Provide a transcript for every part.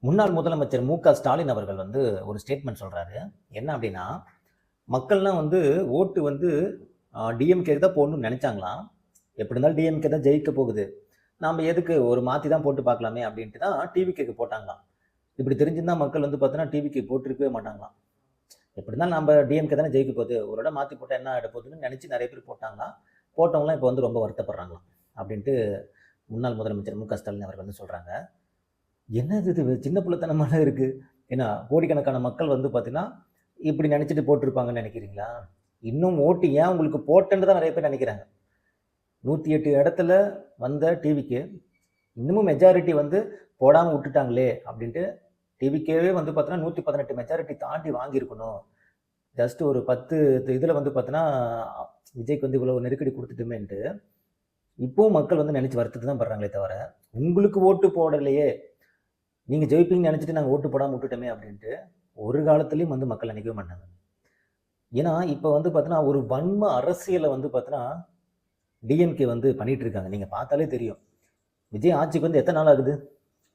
முன்னாள் முதலமைச்சர் மு.க. ஸ்டாலின் அவர்கள் ஒரு ஸ்டேட்மெண்ட் சொல்றாரு. என்ன அப்படின்னா, மக்கள்லாம் ஓட்டு டிஎம்கேக்கு தான் போடணும்னு நினைச்சாங்களாம். எப்படி இருந்தாலும் டிஎம்கே தான் ஜெயிக்க போகுது. நாம எதுக்கு ஒரு மாத்தி தான் போட்டு பார்க்கலாமே அப்படின்ட்டு தான் டிவிகேக்கு போட்டாங்களாம். இப்படி தெரிஞ்சிருந்தா மக்கள் பார்த்தீங்கன்னா டிவிக்கு போட்டிருக்கவே மாட்டாங்களாம். எப்படி இருந்தாலும் நம்ம டிஎம்கே தானே ஜெயிக்க போகுது. ஒரு இடம் மாத்தி போட்டா என்ன ஆயிட போகுதுன்னு நினைச்சு நிறைய பேர் போட்டாங்களாம். போட்டவங்களாம் இப்போ ரொம்ப வருத்தப்படுறாங்களாம். அப்படின்ட்டு முன்னாள் முதலமைச்சர் மு.க. ஸ்டாலின் அவர்கள் சொல்றாங்க. என்னது இது சின்ன பிள்ளைத்தனமான இருக்கு. ஏன்னா கோடிக்கணக்கான மக்கள் பார்த்தீங்கன்னா, இப்படி நினைச்சிட்டு போட்டிருப்பாங்கன்னு நினைக்கிறீங்களா? இன்னும் ஓட்டு ஏன் உங்களுக்கு போட்டேன்னு தான் நிறைய பேர் நினைக்கிறாங்க. 108 இடத்துல வந்த டிவிக்கு இன்னமும் மெஜாரிட்டி போடாம விட்டுட்டாங்களே அப்படின்ட்டு டிவிக்கேவே பார்த்தீங்கன்னா 118 மெஜாரிட்டி தாண்டி வாங்கியிருக்கணும். ஜஸ்ட் ஒரு 10 இதில் பார்த்தீங்கன்னா விஜய்க்கு இவ்வளோ நெருக்கடி கொடுத்துட்டுமேன்ட்டு இப்பவும் மக்கள் நினைச்சு வருத்தத்தை தான் படுறாங்களே தவிர, உங்களுக்கு ஓட்டு போடலையே, நீங்கள் ஜெயிப்பீங்கன்னு நினச்சிட்டு நாங்கள் ஓட்டு போடாமல் விட்டுட்டோமே அப்படின்ட்டு ஒரு காலத்துலேயும் மக்கள் நினைக்கவே மாட்டாங்க. ஏன்னா இப்போ பார்த்தீங்கன்னா ஒரு வன்ம அரசியலை பார்த்தீங்கன்னா டிஎம்கே பண்ணிட்டு இருக்காங்க. நீங்கள் பார்த்தாலே தெரியும். விஜய் ஆட்சிக்கு எத்தனை நாள் ஆகுது?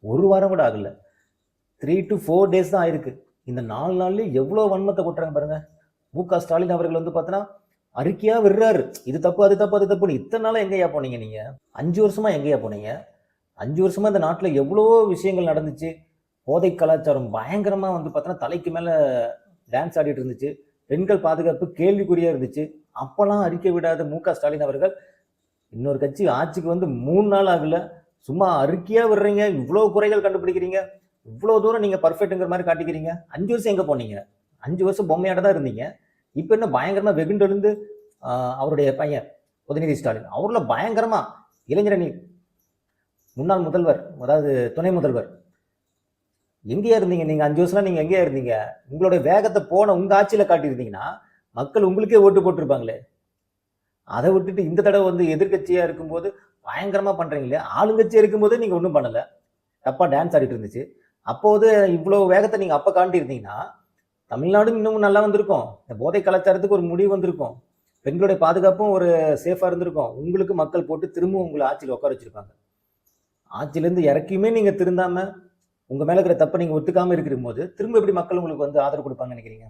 ஒரு வாரம் கூட ஆகல. 3 to 4 days தான் ஆயிருக்கு. இந்த 4 நாள்லேயே எவ்வளோ வன்மத்தை கொட்டுறாங்க பாருங்க. மு.க. ஸ்டாலின் அவர்கள் பார்த்தீங்கன்னா அறிக்கையா விடுறாரு. இது தப்பு, அது தப்பு, அது தப்புன்னு. இத்தனை நாளாக எங்கேயா போனீங்க நீங்கள்? 5 வருஷமா எங்கேயா போனீங்க? 5 வருஷமா இந்த நாட்டில் எவ்வளோ விஷயங்கள் நடந்துச்சு. போதை கலாச்சாரம் பயங்கரமாக பார்த்தீங்கன்னா தலைக்கு மேலே டான்ஸ் ஆடிட்டு இருந்துச்சு. பெண்கள் பாதுகாப்பு கேள்விக்குறியாக இருந்துச்சு. அப்போல்லாம் அறிக்கை விடாத மு.க. ஸ்டாலின் அவர்கள் இன்னொரு கட்சி ஆட்சிக்கு 3 நாள் ஆகல, சும்மா அறிக்கையாக விடுறீங்க. இவ்வளோ குறைகள் கண்டுபிடிக்கிறீங்க, இவ்வளோ தூரம் நீங்கள் பர்ஃபெக்ட்டுங்கிற மாதிரி காட்டிக்கிறீங்க. 5 வருஷம் எங்கே போனீங்க? 5 வருஷம் பொம்மையாட தான் இருந்தீங்க. இப்போ என்ன பயங்கரமாக வெகுண்டெழுந்து அவருடைய பையன் உதயநிதி ஸ்டாலின் அவரில் பயங்கரமாக இளைஞரணி முன்னாள் முதல்வர், அதாவது துணை முதல்வர், எங்கேயா இருந்தீங்க நீங்கள்? 5 வருஷம் நீங்கள் எங்கேயா இருந்தீங்க? உங்களுடைய வேகத்தை போன உங்கள் ஆட்சியில் காட்டியிருந்தீங்கன்னா மக்கள் உங்களுக்கே ஓட்டு போட்டிருப்பாங்களே. அதை விட்டுட்டு இந்த தடவை எதிர்கட்சியாக இருக்கும்போது பயங்கரமாக பண்ணுறீங்களே. ஆளுங்கட்சியாக இருக்கும்போதே நீங்கள் ஒன்றும் பண்ணலை, தப்பாக டான்ஸ் ஆடிட்டு இருந்துச்சு. அப்போது இவ்வளோ வேகத்தை நீங்கள் அப்போ காட்டியிருந்தீங்கன்னா தமிழ்நாடும் இன்னமும் நல்லா வந்திருக்கும். இந்த போதை கலாச்சாரத்துக்கு ஒரு முடிவு வந்திருக்கும். பெண்களுடைய பாதுகாப்பும் ஒரு சேஃபாக இருந்திருக்கும். உங்களுக்கு மக்கள் போட்டு திரும்பவும் உங்களை ஆட்சியில் உட்கார வச்சிருப்பாங்க. ஆட்சியிலேருந்து இறக்கியுமே நீங்கள் திருந்தாமல் உங்கள் மேலே இருக்கிற தப்பை நீங்கள் ஒத்துக்காமல் இருக்கிற போது திரும்ப எப்படி மக்கள் உங்களுக்கு ஆதரவு கொடுப்பாங்கன்னு நினைக்கிறீங்க?